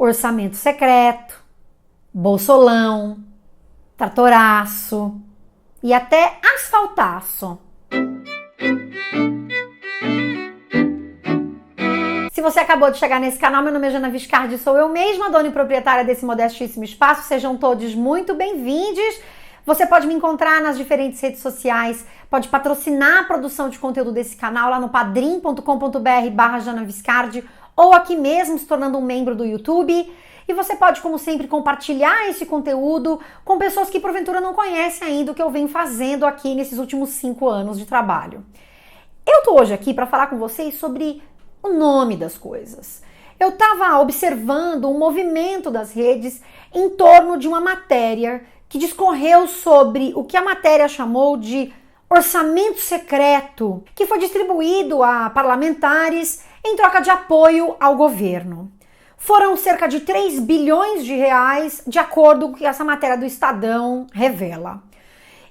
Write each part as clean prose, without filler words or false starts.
orçamento secreto, bolsolão, tratoraço e até asfaltaço. Se você acabou de chegar nesse canal, meu nome é Jana Viscardi, sou eu mesma, dona e proprietária desse modestíssimo espaço. Sejam todos muito bem-vindos. Você pode me encontrar nas diferentes redes sociais, pode patrocinar a produção de conteúdo desse canal lá no padrim.com.br/Jana Viscardi ou aqui mesmo se tornando um membro do YouTube. E você pode, como sempre, compartilhar esse conteúdo com pessoas que porventura não conhecem ainda o que eu venho fazendo aqui nesses últimos 5 anos de trabalho. Eu tô hoje aqui para falar com vocês sobre o nome das coisas. Eu estava observando um movimento das redes em torno de uma matéria que discorreu sobre o que a matéria chamou de orçamento secreto, que foi distribuído a parlamentares em troca de apoio ao governo. Foram cerca de 3 bilhões de reais, de acordo com o que essa matéria do Estadão revela.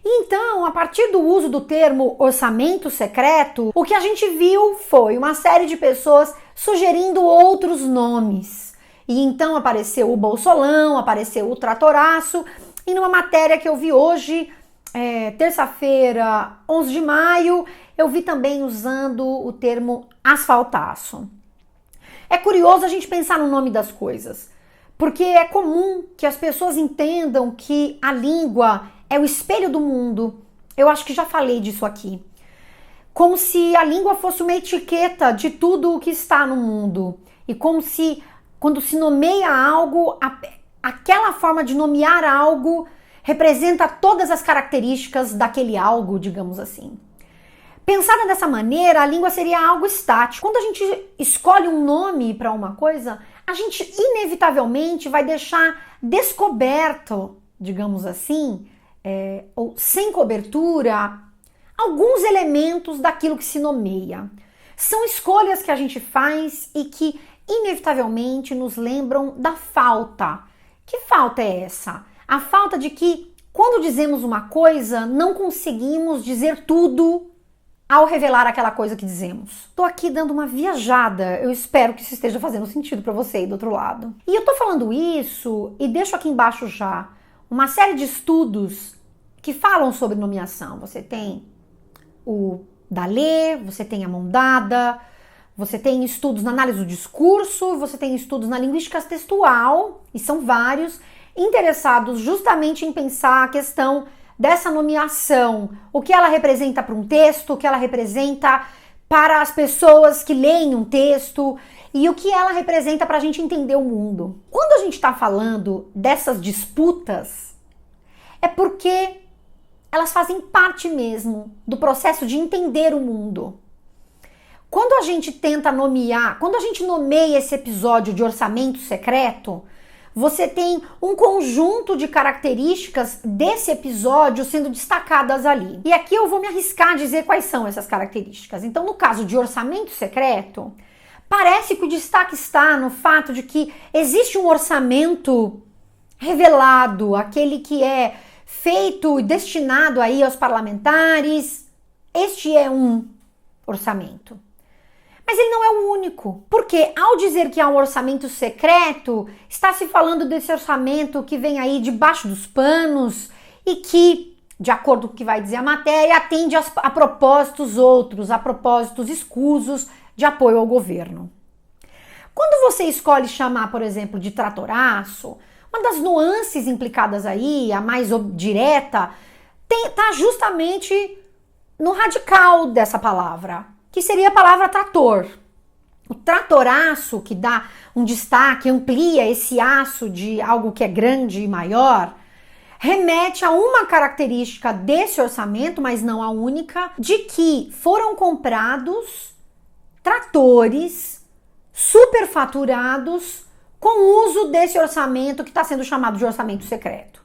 Então, a partir do uso do termo orçamento secreto, o que a gente viu foi uma série de pessoas sugerindo outros nomes. E então apareceu o bolsolão, apareceu o tratoraço, e numa matéria que eu vi hoje, terça-feira, 11 de maio, eu vi também usando o termo asfaltaço. É curioso a gente pensar no nome das coisas, porque é comum que as pessoas entendam que a língua é o espelho do mundo. Eu acho que já falei disso aqui. Como se a língua fosse uma etiqueta de tudo o que está no mundo. E como se, quando se nomeia algo, aquela forma de nomear algo representa todas as características daquele algo, digamos assim. Pensada dessa maneira, a língua seria algo estático. Quando a gente escolhe um nome para uma coisa, a gente inevitavelmente vai deixar descoberto, digamos assim, ou sem cobertura, alguns elementos daquilo que se nomeia. São escolhas que a gente faz e que inevitavelmente nos lembram da falta. Que falta é essa? A falta de que, quando dizemos uma coisa, não conseguimos dizer tudo ao revelar aquela coisa que dizemos. Tô aqui dando uma viajada, eu espero que isso esteja fazendo sentido para você aí do outro lado. E eu tô falando isso e deixo aqui embaixo já uma série de estudos que falam sobre nomeação. Você tem o Dalé, você tem a Mondada, você tem estudos na análise do discurso, você tem estudos na linguística textual, e são vários, interessados justamente em pensar a questão dessa nomeação, o que ela representa para um texto, o que ela representa para as pessoas que leem um texto e o que ela representa para a gente entender o mundo. Quando a gente está falando dessas disputas, é porque elas fazem parte mesmo do processo de entender o mundo. Quando a gente tenta nomear, quando a gente nomeia esse episódio de orçamento secreto, você tem um conjunto de características desse episódio sendo destacadas ali. E aqui eu vou me arriscar a dizer quais são essas características. Então, no caso de orçamento secreto, parece que o destaque está no fato de que existe um orçamento revelado, aquele que é feito e destinado aí aos parlamentares. Este é um orçamento. Mas ele não é o único, porque ao dizer que há um orçamento secreto, está se falando desse orçamento que vem aí debaixo dos panos e que, de acordo com o que vai dizer a matéria, atende a propósitos outros, a propósitos escusos de apoio ao governo. Quando você escolhe chamar, por exemplo, de tratoraço, uma das nuances implicadas aí, a mais direta, está justamente no radical dessa palavra, que seria a palavra trator. O tratoraço, que dá um destaque, amplia esse aço de algo que é grande e maior, remete a uma característica desse orçamento, mas não a única, de que foram comprados tratores superfaturados com o uso desse orçamento que está sendo chamado de orçamento secreto.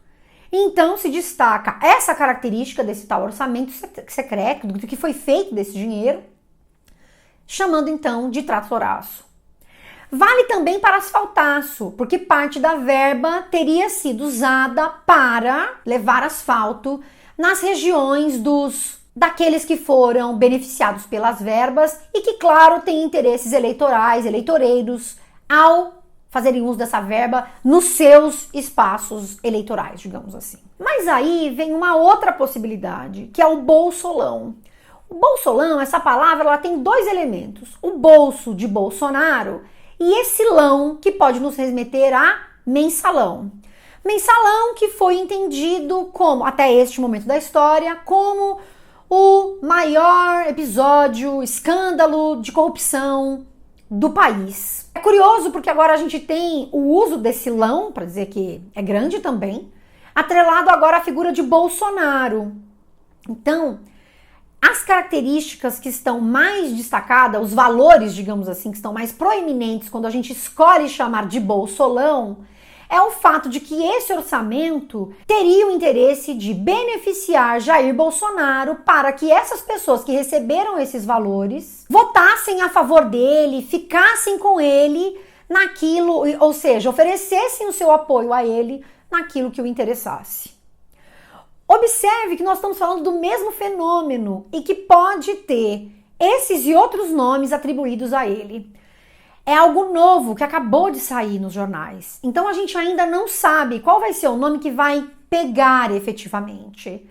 Então se destaca essa característica desse tal orçamento secreto, do que foi feito desse dinheiro, chamando então de tratoraço. Vale também para asfaltaço, porque parte da verba teria sido usada para levar asfalto nas regiões daqueles que foram beneficiados pelas verbas e que, claro, têm interesses eleitorais, eleitoreiros, ao fazerem uso dessa verba nos seus espaços eleitorais, digamos assim. Mas aí vem uma outra possibilidade, que é o bolsolão. O bolsolão, essa palavra, ela tem dois elementos. O bolso de Bolsonaro e esse lão que pode nos remeter a mensalão. Mensalão que foi entendido como, até este momento da história, como o maior episódio, escândalo de corrupção do país. É curioso porque agora a gente tem o uso desse lão, para dizer que é grande também, atrelado agora à figura de Bolsonaro. Então, as características que estão mais destacadas, os valores, digamos assim, que estão mais proeminentes quando a gente escolhe chamar de bolsolão, é o fato de que esse orçamento teria o interesse de beneficiar Jair Bolsonaro para que essas pessoas que receberam esses valores votassem a favor dele, ficassem com ele naquilo, ou seja, oferecessem o seu apoio a ele naquilo que o interessasse. Observe que nós estamos falando do mesmo fenômeno e que pode ter esses e outros nomes atribuídos a ele. É algo novo que acabou de sair nos jornais. Então a gente ainda não sabe qual vai ser o nome que vai pegar efetivamente.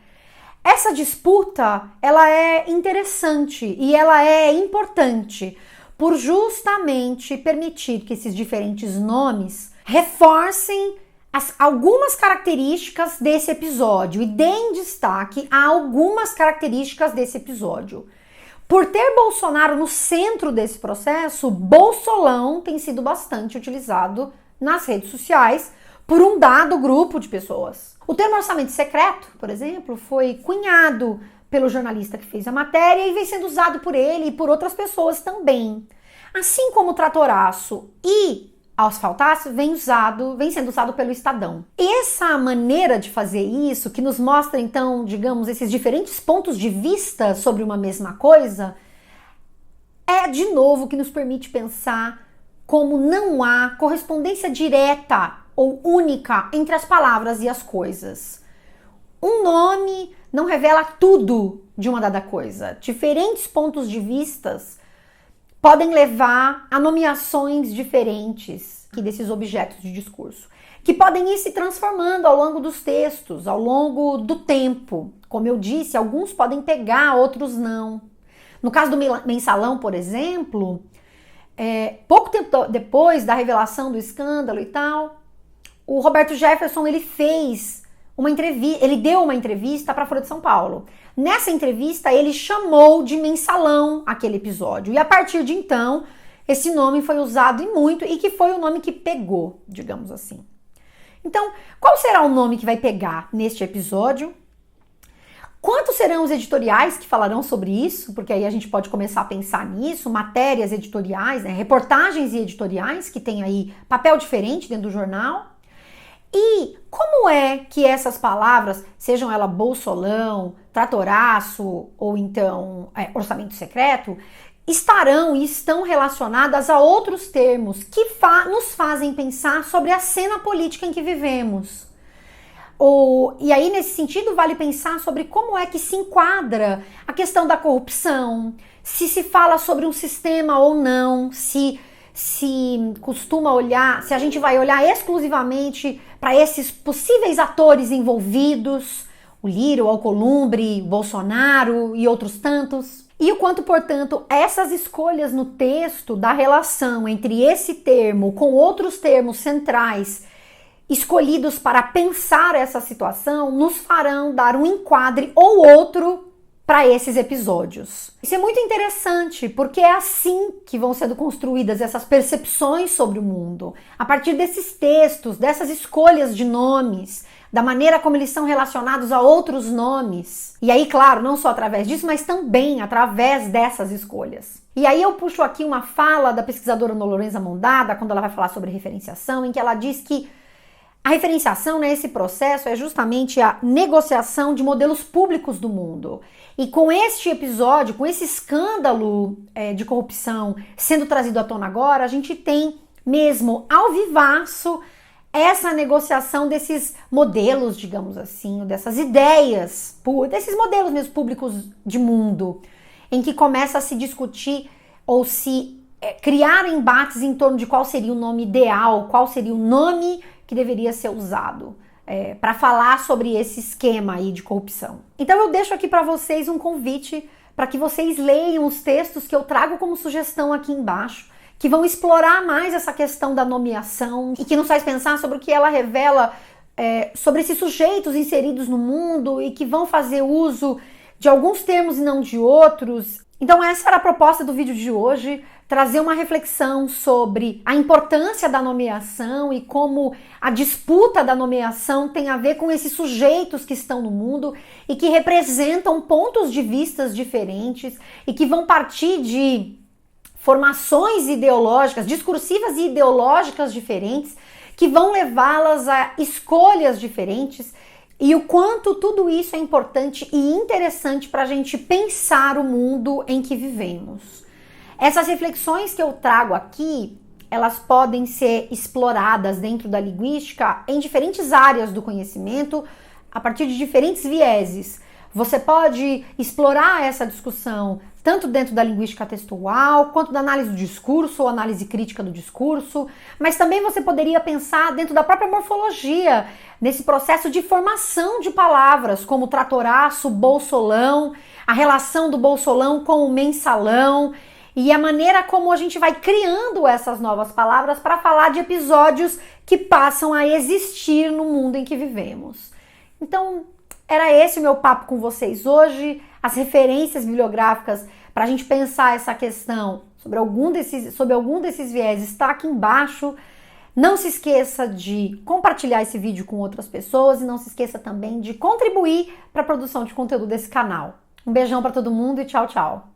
Essa disputa, ela é interessante e ela é importante por justamente permitir que esses diferentes nomes reforcem algumas características desse episódio e deem destaque a algumas características desse episódio. Por ter Bolsonaro no centro desse processo, bolsolão tem sido bastante utilizado nas redes sociais por um dado grupo de pessoas. O termo orçamento secreto, por exemplo, foi cunhado pelo jornalista que fez a matéria e vem sendo usado por ele e por outras pessoas também. Assim como o tratoraço e asfaltaço vem sendo usado pelo Estadão. E essa maneira de fazer isso, que nos mostra então, digamos, esses diferentes pontos de vista sobre uma mesma coisa, é de novo que nos permite pensar como não há correspondência direta ou única entre as palavras e as coisas. Um nome não revela tudo de uma dada coisa. Diferentes pontos de vistas podem levar a nomeações diferentes desses objetos de discurso, que podem ir se transformando ao longo dos textos, ao longo do tempo. Como eu disse, alguns podem pegar, outros não. No caso do mensalão, por exemplo, pouco tempo depois da revelação do escândalo e tal, o Roberto Jefferson ele deu uma entrevista para a Folha de São Paulo. Nessa entrevista, ele chamou de mensalão aquele episódio. E a partir de então, esse nome foi usado e muito, e que foi o nome que pegou, digamos assim. Então, qual será o nome que vai pegar neste episódio? Quantos serão os editoriais que falarão sobre isso? Porque aí a gente pode começar a pensar nisso, matérias editoriais, né? Reportagens e editoriais que têm aí papel diferente dentro do jornal. E como é que essas palavras, sejam elas bolsolão, tratoraço ou então orçamento secreto, estarão e estão relacionadas a outros termos que nos fazem pensar sobre a cena política em que vivemos? E aí, nesse sentido, vale pensar sobre como é que se enquadra a questão da corrupção, se fala sobre um sistema ou não, se costuma olhar, se a gente vai olhar exclusivamente para esses possíveis atores envolvidos, o Lira, o Alcolumbre, o Bolsonaro e outros tantos. E o quanto, portanto, essas escolhas no texto da relação entre esse termo com outros termos centrais escolhidos para pensar essa situação nos farão dar um enquadre ou outro para esses episódios. Isso é muito interessante, porque é assim que vão sendo construídas essas percepções sobre o mundo, a partir desses textos, dessas escolhas de nomes, da maneira como eles são relacionados a outros nomes. E aí, claro, não só através disso, mas também através dessas escolhas. E aí eu puxo aqui uma fala da pesquisadora Ana Lorenza Mondada, quando ela vai falar sobre referenciação, em que ela diz que a referenciação, né, esse processo, é justamente a negociação de modelos públicos do mundo. E com este episódio, com esse escândalo de corrupção sendo trazido à tona agora, a gente tem mesmo ao vivaço essa negociação desses modelos, digamos assim, dessas ideias, desses modelos mesmo públicos de mundo, em que começa a se discutir ou se criar embates em torno de qual seria o nome ideal, qual seria o nome que deveria ser usado para falar sobre esse esquema aí de corrupção. Então eu deixo aqui para vocês um convite para que vocês leiam os textos que eu trago como sugestão aqui embaixo, que vão explorar mais essa questão da nomeação e que nos faz pensar sobre o que ela revela sobre esses sujeitos inseridos no mundo e que vão fazer uso de alguns termos e não de outros. Então essa era a proposta do vídeo de hoje, trazer uma reflexão sobre a importância da nomeação e como a disputa da nomeação tem a ver com esses sujeitos que estão no mundo e que representam pontos de vistas diferentes e que vão partir de formações ideológicas, discursivas e ideológicas diferentes, que vão levá-las a escolhas diferentes e o quanto tudo isso é importante e interessante para a gente pensar o mundo em que vivemos. Essas reflexões que eu trago aqui, elas podem ser exploradas dentro da linguística em diferentes áreas do conhecimento, a partir de diferentes vieses. Você pode explorar essa discussão tanto dentro da linguística textual, quanto da análise do discurso ou análise crítica do discurso, mas também você poderia pensar dentro da própria morfologia, nesse processo de formação de palavras, como tratoraço, bolsolão, a relação do bolsolão com o mensalão, e a maneira como a gente vai criando essas novas palavras para falar de episódios que passam a existir no mundo em que vivemos. Então, era esse o meu papo com vocês hoje, as referências bibliográficas para a gente pensar essa questão sobre algum desses vieses está aqui embaixo. Não se esqueça de compartilhar esse vídeo com outras pessoas e não se esqueça também de contribuir para a produção de conteúdo desse canal. Um beijão para todo mundo e tchau, tchau!